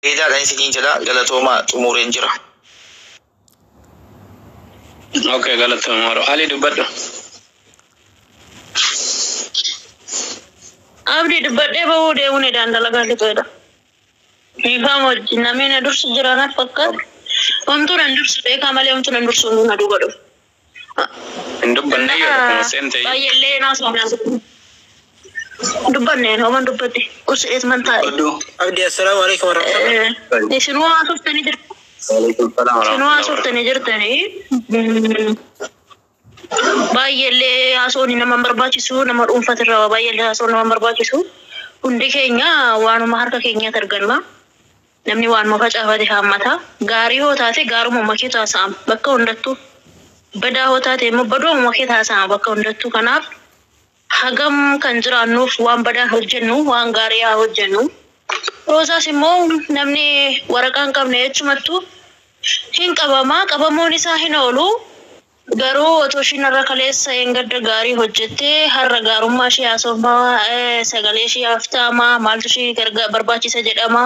إذا كان سنين جدا قالتهما أمورين جرا. أوكي قالتهما علي دبده. أبدي دبده بقول ده وني دان دلقا كده. يفهم نامين درس جرانا فكر. أنتوا ندرس بيك عملي أنتوا ندرس ونو ندو كده. دبنا يا كونسنتي. أي اللي ناس وناس. دبنا هم دبتي. أوس اسمه تاي. أبدي السلام عليكم ورحمة الله. شنو أشوف تاني جرت. وعليكم السلام ورحمة شنو الله. أشوف تاني جرت تاني. باي اللي أسوني نما مرباطيسو نما أنفت الروا باي اللي أسوني نما مرباطيسو. Hundi keenya waanuma harka keenya arganna namni waanuma facaafate hammata gaarii hoo taate gaaruma makee taasa'ama bakka hundattuu badaa hoo taate immoo badooma makee taasa'ama bakka hundattuu kanaaf hagam kan jiraannuuf waan badaa hojjennu waan gaarii haa hojjennu roosaas immoo namni waraqaan qabne jechumattuu hin qabamaa qabamuun isaa hin oolu garuu otoo ishiin irra kaleessa gadda gaarii hojjettee har'a gaarummaa ishee haasofaa sagalee ishee haftaamaa maaltu ishee barbaachisa jedhama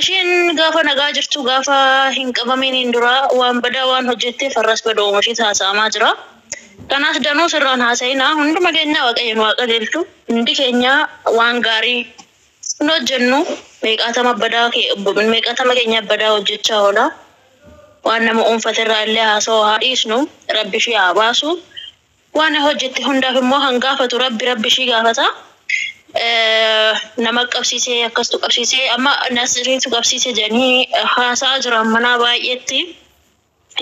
ishiin gaafa nagaa jirtu gaafa hin qabaminiin dura waan badaa waan hojjettee farras badooma ishee haasa'amaa jira kanaas danuu sirraan haasa'inaa hunduma keenya waaqayyoon waaqajeelchu hundi keenya waan gaarii hin hojjennu meeqaatama keenya badaa hojjechaa oola waan nama unfatirraa illee haasoo haadhiisnu rabbi ishee haa baasu waan hojjette hundaaf immoo hangaafatu rabbi ishee gaafata nama qabsiisee akkastu qabsiisee amma nasiriitu qabsiisee jedhanii haasaa jiran manaa baay'eetti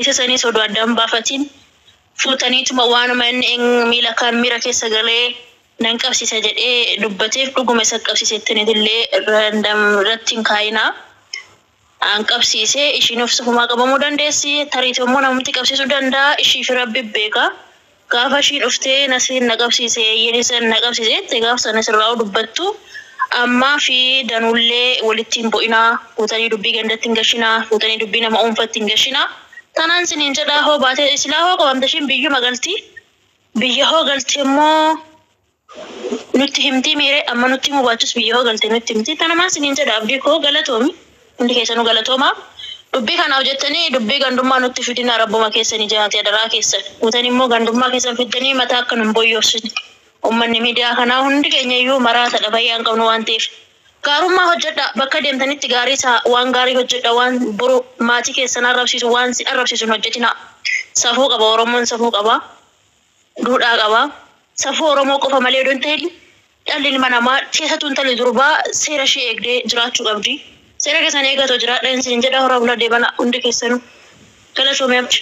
isa sanii soduu addaan baafatiin fuutaniituma waanuma inni miila kaan miira keessa galee nan qabsiisa jedhee dubbateef dhuguma isa qabsiisettinillee irratti hin kaayinaa. An qabsiisee ishiin of sufumaa qabamuu dandeessi tariitii immoo namatti qabsiisuu danda'a ishiif rabbi beeka gaafa ishiin dhuftee nasiin na qabsiisee yenisan na qabsiisetti gaafa sana sirraa dubbattu ammaa fi danullee walitti hin bu'inaa fuutanii dubbii gandatti hin gashinaa fuutanii dubbii nama dhuunfatti hin gashinaa tanaan siniin jedhaa hoo baatee silaa hoo qabamte ishiin biyyuma galti biyya hoo galti immoo nutti himtii miire amma nutti himu baachus biyya hoo galte nutti himtii tanamaa siniin jedha abdii koo galatoomi. Hundi keessanuu galatooma dubbii kanaaf jettanii dubbii gandummaa nutti fidina rabbuma keessanii jahaatee daraa keessan utanii immoo gandummaa keessan fiddanii mataa akka nun boyyoofsine ummanni miidiyaa kanaa hundi keenya iyyuu maraatadha fayyaan qabnu waan ta'eef gaarummaa hojjedha bakka deemtanitti gaarii isaa waan gaarii hojjedha waan boru maatii keessan arrabsiisu waan si arrabsiisu hojjetina safuu qaba oromoon safuu qaba duudhaa qaba safuu oromoo qofa malee odoon ta'e dhalli ilma namaa keessattuu intalli durbaa seera ishee eegdee jiraachuu qabdi. Seera keessan eegatoo jiraadhaan isin jedha horaa bulaa deebana hundi keessanuu galatoomee abdi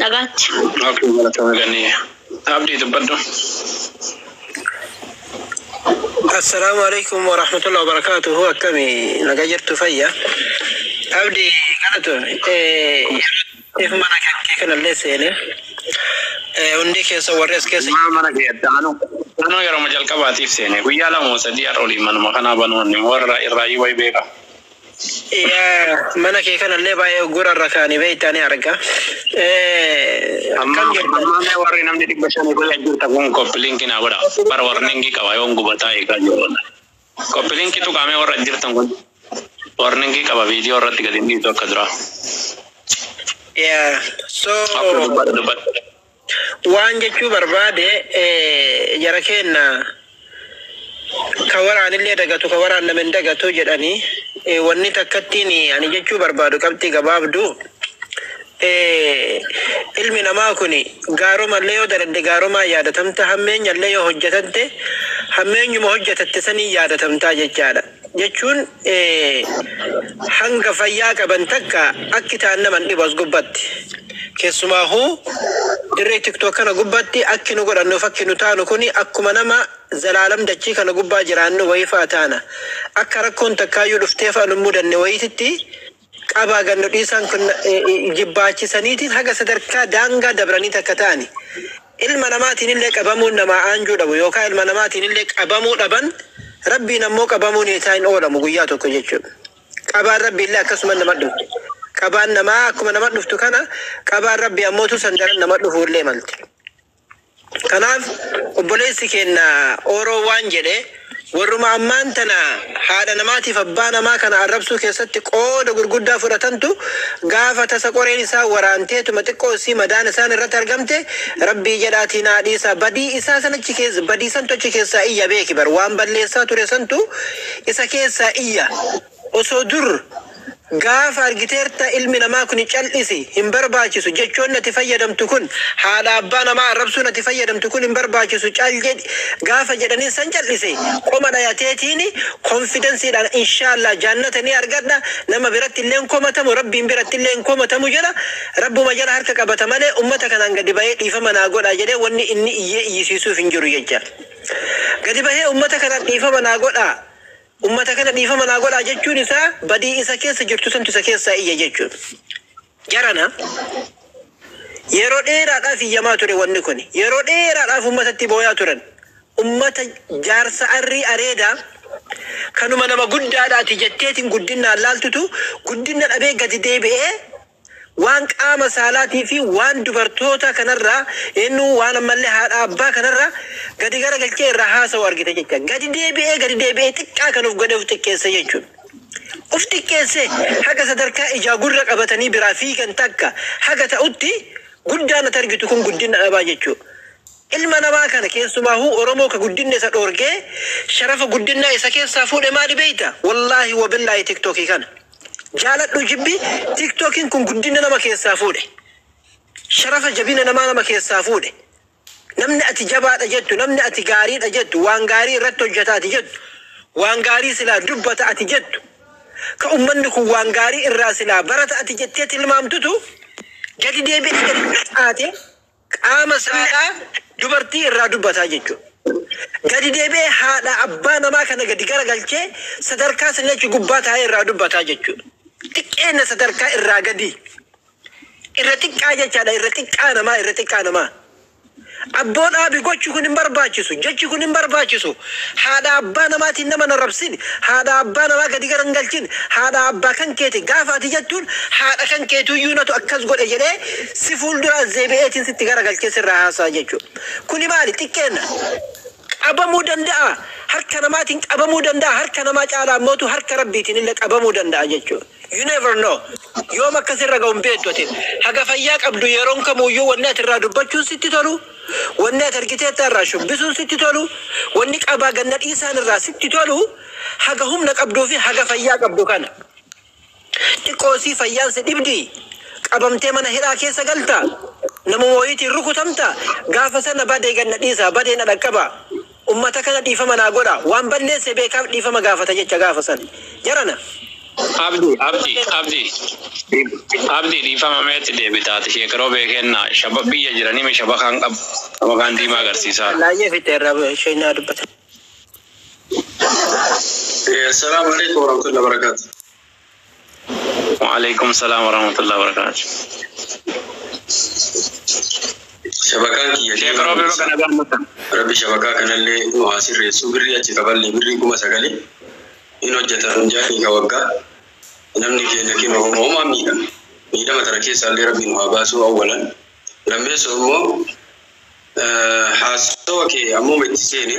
nagaatti. Ookii galatoomee gannee abdii dubbadhu. Assalaamu alaikum wa rahmatullahi wa barakatuhu akkami nagaa jirtu fayya abdi galatoome if mana kee kanallee seene hundi keessa warrees keessa mana keessa anuu yeroo jalqabaatiif seene guyyaa lama sadii har'a olii manuma kanaa banuun warra irraayii wayi beeka. Mana kee kanallee baay'ee gurarra kaanii beeytaanii arga. Amma warri namni 500 godha jirta kun koppilinki naa godha. Bara warningi qaba yoon gubataa eegaa jiru. Koppilinki tuqaamee warra jirtan kun warningi qaba viidiyoo irratti gadi dhiitu akka dura. So waan jechuu barbaade jara kenna ka waraanillee dagatu ka waraan namen dagatu jedhanii wanni takkattiin ani jechuu barbaadu qabxii gabaabdu ilmi namaa kun gaarumallee yoo daladde gaarumaa yaadatamta hammeenyallee yoo hojjetatte hammeenyuma hojjetatte sanii yaadatamtaa jechaadha jechuun hanga fayyaa qaban takka akki ta'an naman dhibu as gubbatti keessumaahu dirree tiktok kana gubbatti akki nu godhannuuf akki nu taanu kuni akkuma nama zalaalam dachii kana gubbaa jiraannu wayifaa taana akka rakkoon takkaayyuu dhuftee fa'a nu mudanne wayititti qabaa gannu dhiisaan kun jibbaachisaniitiin haga sadarkaa daangaa dabranii takka ta'ani ilma namaatiin illee qabamuun namaa aanjuu dhabu yookaan ilma namaatiin illee qabamuu dhaban rabbiin ammoo qabamuun isaa hin oolamu guyyaa tokko jechuudha qabaan rabbi illee akkasuma nama dhuftu qabaan namaa akkuma nama dhuftu kana qabaan rabbi ammootu sandaran nama dhufu illee malti kanaaf obboleessi keenya oroo waan jedhe warruma ammaan tana haadha namaatiif abbaa namaa kana arrabsuu keessatti qooda gurguddaa fudhatantu gaafa tasa qoreen isaa waraanteetuma xiqqoo isii madaan isaan irratti argamte rabbii jedhaatiin haadhiisa badii isaa sanachi keessa badii santu achi keessaa iyya beeki bar waan balleessaa ture santu isa keessaa iyya osoo dur gaafa argiteerta ilmi namaa kun cal'isi hin barbaachisu jechuun nati fayyadamtu kun haadha abbaa namaa arrabsuu nati fayyadamtu kun hin barbaachisu cal jedhi gaafa jedhanii san cal'ise qoma dhayateetiin konfidensiidhaan inshaallah jannata ni argadha nama biratti illee komatamu rabbiin biratti illee komatamu jedha rabbuma jala harka qabata malee ummata kanaan gadi bahee dhiifama naa godha jedhee wanni inni iyyee iyyisiisuuf hin jiru jecha gadi bahee ummata kanaan dhiifama naa godha ummata kana dhiifama naa godha jechuun isaa badii isa keessa jirtu santu isa keessaa iyya jechuun jarana yeroo dheeraadhaaf iyyamaa ture wanni kun yeroo dheeraadhaaf ummatatti booyaa turan ummata jaarsa arrii areedaa kanuma nama guddaadhaati jetteetiin guddinnaan laaltutu guddinna dhabee gadi deebi'ee waan qaama saalaatii fi waan dubartoota kanarraa inni waan ammallee haadha abbaa kanarraa gadi garagalchee irraa haasa'u argite jecha gadi deebi'ee xiqqaa kan of godhe of xiqqeesse jechuun of xiqqeesse haga sadarkaa ijaa gurra qabatanii biraa fiigan takka haga ta'utti guddaan ati argitu kun guddina dhabaa jechuudha. Ilma namaa kana keessumaahuu Oromoo ka guddinna isa dhoorgee sharafa guddinaa isa keessaa fuudhe maali beeyta wallaahi wabillaahi tiktokii kana. Jaaladhu jibbi tiktokiin kun guddina nama keessaa fuudhe sharafa jabina nama keessaa fuudhe namni ati jabaadha jettu namni ati gaariidha jettu waan gaarii irratti hojjeta ati jettu waan gaarii silaa dubbata ati jettu ka ummanni kun waan gaarii irraa silaa barata ati jettee tilmaamtutu gadi deebi'ee gadi qaate qaama saalaa dubartii irraa dubbataa jechuudha. Gadi deebi'ee haadha abbaa namaa kana gadi garagalchee sadarkaa sinachi gubbaa taa'ee irraa dubbataa jechuudha. Xiqqeena sadarkaa irraa gadi irra xiqqaa jechaadha irra xiqqaa namaa abboon aabi gochuu kun hin barbaachisu jechi kun hin barbaachisu haadha abbaa namaatiin nama narrabsin haadha abbaa namaa gadi garagalchin haadha abbaa kan keeti gaafa ati jettuun haadha kan keetuyyuu natu akkas godhe jedhee si fuuldura zeebi'eetiin sitti garagalchee sirraa haasaa jechuudha kuni maali xiqqeena qabamuu danda'a harka namaatiin qabamuu danda'a harka namaa caalaa mootu harka rabbiitiin illee qabamuu danda'a jechuudha. You never know. Yoom akkasirra ga'uun beektu ati haga fayyaa qabdu yeroon kamuyyuu wanni ati irraa dubbachuun sitti tolu wanni ati argiteetta irraa shubbisuun sitti tolu wanni qabaa ganna dhiisaan irraa sitti tolu haga humna qabduu fi haga fayyaa qabdu kana xiqqoosii fayyaan si dhibdi qabamtee mana hidhaa keessa galta nama mooyitiin rukutamta gaafa sana badee ganna dhiisa badee na dhaqqaba ummata kana dhiifama naa godha waan balleesse beekaaf dhiifama gaafata jecha gaafa sana jarana. Abdi dhiifama meetti deebitaati sheekaroo beekenna shaba biyya jiranii mee shaba kan qabu nama kan diimaa agarsiisaa. Laayyee fitte irraa sheenyaa dubbata. Assalamu alaikum warahmatullahi wabarakatuh. Wa alaikum salam warahmatullahi wabarakatuh. Shabakaan kiyya sheekaroo beekoo kana gammata. Rabbi shabakaa kanallee muhaasirreessu birrii achi qaballee birrii 9,000 in hojjetan jaanii ka waggaa namni keenya kima homaa miidhama tana keessaallee rabbiin waa baasuu awwalan lammeessoo immoo haasawa kee ammuma itti seene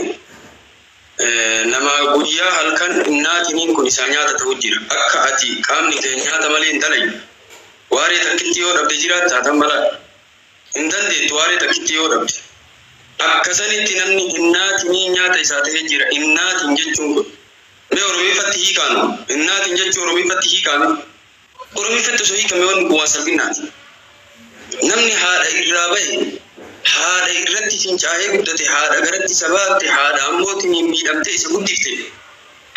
nama guyyaa halkan innaatiniin kun isaa nyaata ta'u jira akka ati qaamni kee nyaata malee hin dalayu waaree takkitti yoo dhabde jiraata tan mala hin dandeettu waaree takkitti yoo dhabde akkasanitti namni innaatiniin nyaata isaa ta'ee jira innaatiin jechuun kun me oromi fatti hiikanu innaatiin jechuun oromi fatti hiikanu oromi fatti osoo hiikame waan bu'aa salphinaati namni haadha irraa bahe haadha irratti fincaa'ee guddate haadha garatti sabaatte haadha ammootiin miidhamte isa guddifte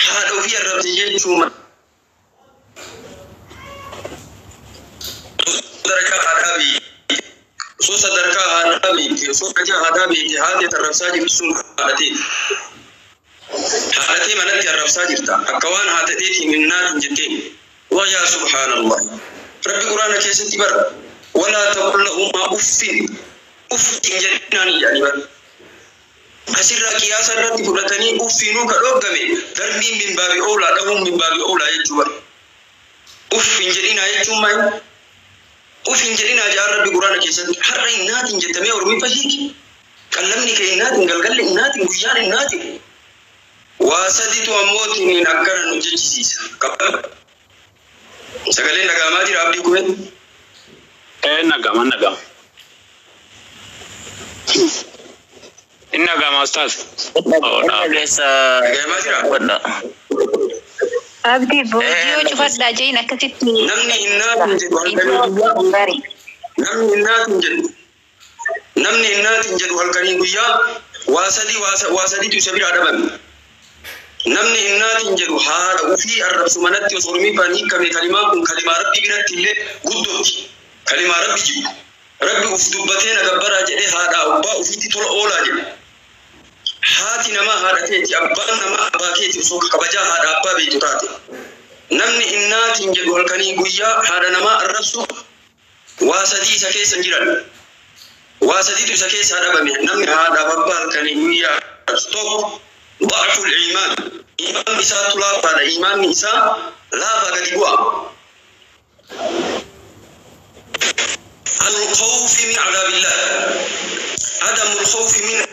haadha ofii arrabse jechuun sadarkaa haadhaa beekte osoo sadarkaa haadhaa beekte osoo kaja haadhaa beekte haadha tarrabsaa jirtuun haadhatee haadhatee manatti arrabsaa jirta akka waan haadhateetiin innaatiin jetteen wayaa subhaanallah rabbi quraana keessatti bara walaa taqul lahumaa uffin uffin jedhinaan jedhanii bara asirraa qiyaasa irratti fudhatanii uffinuu ka dhoggame darbiin min baabi oolaa dhahuun min baabi oolaa jechuu bara uffin jedhinaa jechuun maal uffin jedhinaa jaa rabbi quraana keessatti har'a innaatiin jettamee ormi fahiiki qallamni kee innaatiin galgalli innaatiin guyyaan innaatiin واسدي تو أموت من أكرر نجيش سيسا كبر سكالين نجامات رابدي كوين نجام نجام أستاذ نجامات رابدي أبدي بوديو شوفت داجين أكتبت نمني الناس جد والكريم ويا واسدي تسبير عدم نمني الناس جد هذا وفي الرب سمنت يصرمي بني كلمة ربي بنت اللي قدوت كلمة ربي جب ربي أفدبتين أكبر أجل هذا أبا وفي تطول أولا جب هاتي نما هذا تيجي أبا نما أبا كيتي سوق كبجا هذا أبا بيتوتاتي نمني الناس جد والكريم ويا هذا نما الرب واسدي سكي سنجران واسدي سكي ساربا نمني هذا أبا الكريم ويا ستوب ضعف الإيمان إيمان إساء طلاب هذا إيمان إساء لا بغدقوا الخوف من عذاب الله عدم الخوف من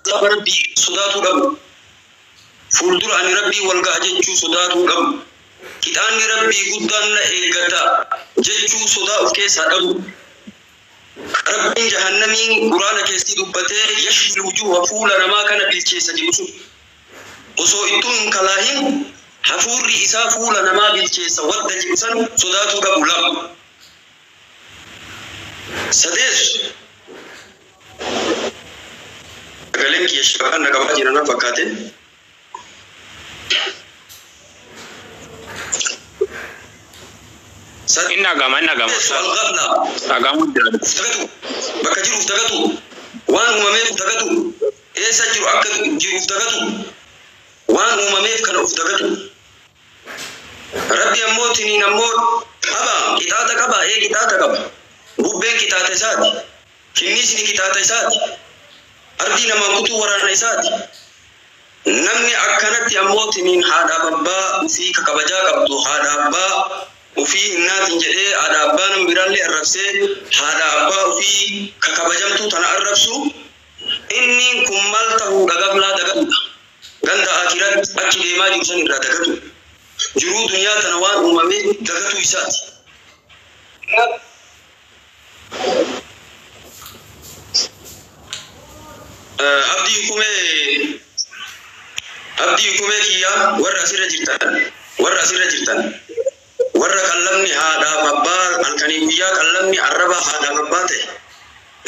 عذاب ربي صدات رب فولدر عن ربي والقى جنشو صدات رب كتان ربي قدان إلغتا جنشو صدات كيس رب ربي جهنمي قرآن كيسي دبته يشفي الوجوه فولا نما كان بالكيسة جمسو وصو إتون كلاهم حفور إسا فولا نما بالكيسة ود جمسان صداتو قبولا سديس قلنك يشبهان نقبا جنانا فكاتين نجام افتقدوا بكجيرو افتقدوا وان أمامي افتقدوا إيه سجلوا أكدوا جيرو افتقدوا وان أمامي كانوا افتقدوا ربي أموتني نموت أبا كتاتك أبا إيه كتاتك أبا بوبين كتاتي ساتي كنيسني كتاتي ساتي أردي نما كتو ورانا ساتي نمني أكنت أموتني هذا بابا وفيك كبجا كبدو هذا بابا وفي الناس جدي هذا أبان بيرالي الرفسة هذا أبا وفي ككبجمتو تنا الرفسو إني كملته دعابلا دعابلا غندا أكيرات أكيد ما يوصل إلى دعابتو جرو دنيا تنوان أمامي دعابتو إسات abdi kume kiya warra asirra jirtan warra kallamni haadha babbaa halkanii guyyaa kallamni arraba haadha babbaa ta'e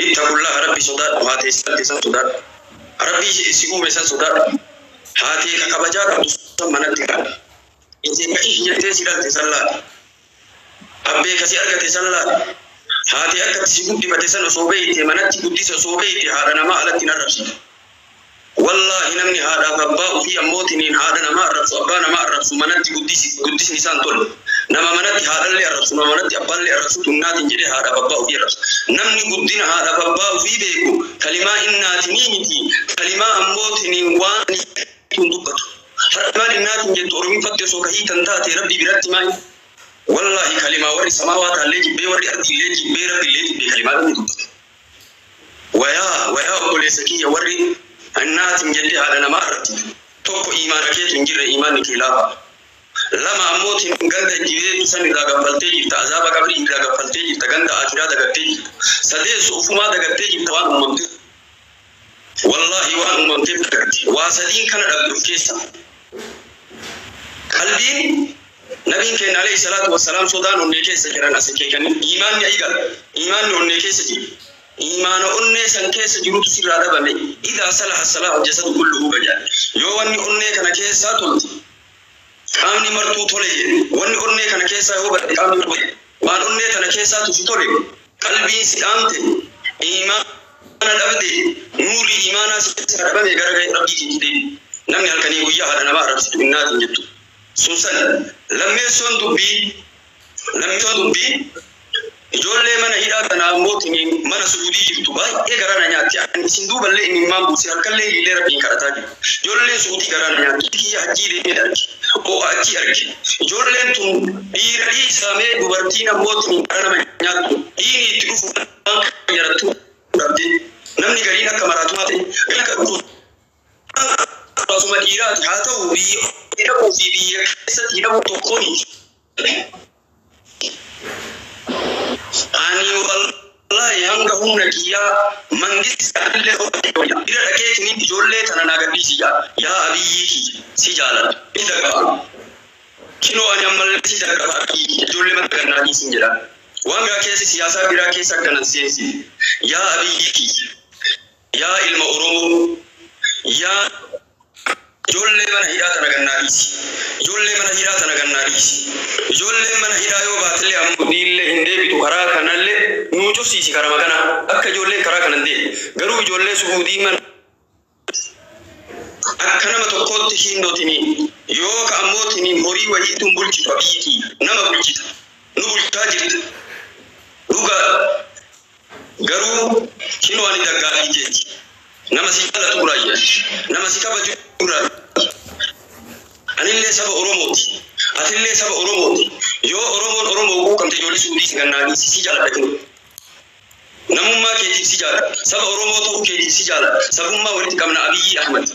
ittaqullaha rabbi sodaadhu haatee isatti san sodaadhu rabbi si uume san sodaadhu haatee ka kabajaa qabdu san manatti qaadha ittiin ka'ii jettee si dhalte san laadha abbee kasi argate san laadha haatee akkatti si guddifate san osoo beeyte manatti guddisa osoo beeyte haadha namaa alatti hin arrabsitu والله نمني هذا بابا وفي أموتني هذا نما الرسول أبا نما الرسول منتي قديس نسان تول نما منتي هذا اللي الرسول نما منتي أبا اللي الرسول تنادي جري هذا بابا وفي الرسول نمني قدنا هذا بابا وفي بيكو كلمة إن تنيمتي كلمة أموتني واني تندقت حتى إن تنجد أرمي فتسوك هي تنتاتي ربي برات ماي والله كلمة وري سماوات اللي جبي وري أرضي اللي جبي ربي اللي جبي كلمة تندقت ويا أقول سكية وري الناس جدي هذا نمارت توك إيمانك تنجر إيمانك لا لما أموت غندا جيري سن دا غفلتي تعذاب قبر دا غفلتي تغندا اخرا دا غتي سديس وفما دا غتي توان ممت والله وان ممت واسدين كان دا كيسا قلبي نبي كان عليه الصلاه والسلام سودان ونكي سكران اسكي كان ايمان ايمان ونكي سكي إيمان أني سنكيس جروت سيرادة بمي إذا صلح الصلاة الجسد كله بجان يواني أني كان كيسا تولت كامني مرتو تولي واني أني كان كيسا هو بدي كامني مرتو وان أني كان كيسا تولي قلبي سيامتي إيمان الأبدي نوري إيمانا سيرادة بمي غرغي ربي تجدي نمي هلكني ويا هذا نبا ربسي من نادي جدو سوسن لم يسون دبي ijoollee mana hidhaa kana mootiin mana suudii jirtu baay'ee garana nyaatti ani sindu balle inni mambusi halkallee illee rabbiin kadhataa jiru ijoollee suudii garana nyaatti kiyya hajjii deemee argi oo achi argi ijoolleen tun dhiira dhiisamee dubartiin mootiin garana nyaattu dhiini itti dhufu jarattu dhabde namni gariin akka maraatumaa ta'e akka dhufu أصلا إيراد هذا وبي إيراد في بي كيسة إيراد تكوني أني والله يانغهم نكيا منجس كله إذا ركيت ني جولة تنا نقدي يا أبي سجالا إذا كنوا أنا مال سجالا جولة ما تكنا دي سجالا وانغا كيس سياسة بيرا كيس كنا سياسي يا أبي يا علم أورو يا جولة من هيرا تناغناريس جولة من هيرا تناغناريس جولة من هيرا يو باتلي أم ديل هندي بيتو كرا كنالله نوجو سيسي كرا مكانا أكا جولة كرا كنندي غرو جولة سعودي من أكنا ما تقول تهيندو تني يو كأمو تني هوري وهي تنبولش تبيتي نما بولش نبولش لوكا غرو كيلو أني دعاني جيتي nama sikala turaya nama sikaba jura anille saba oromoti atille saba oromoti yo oromo ko kamte joli sudi siganani sijala dakini namumma ke sijala saba oromo to ke sijala sabumma wali kamna abiyi ahmad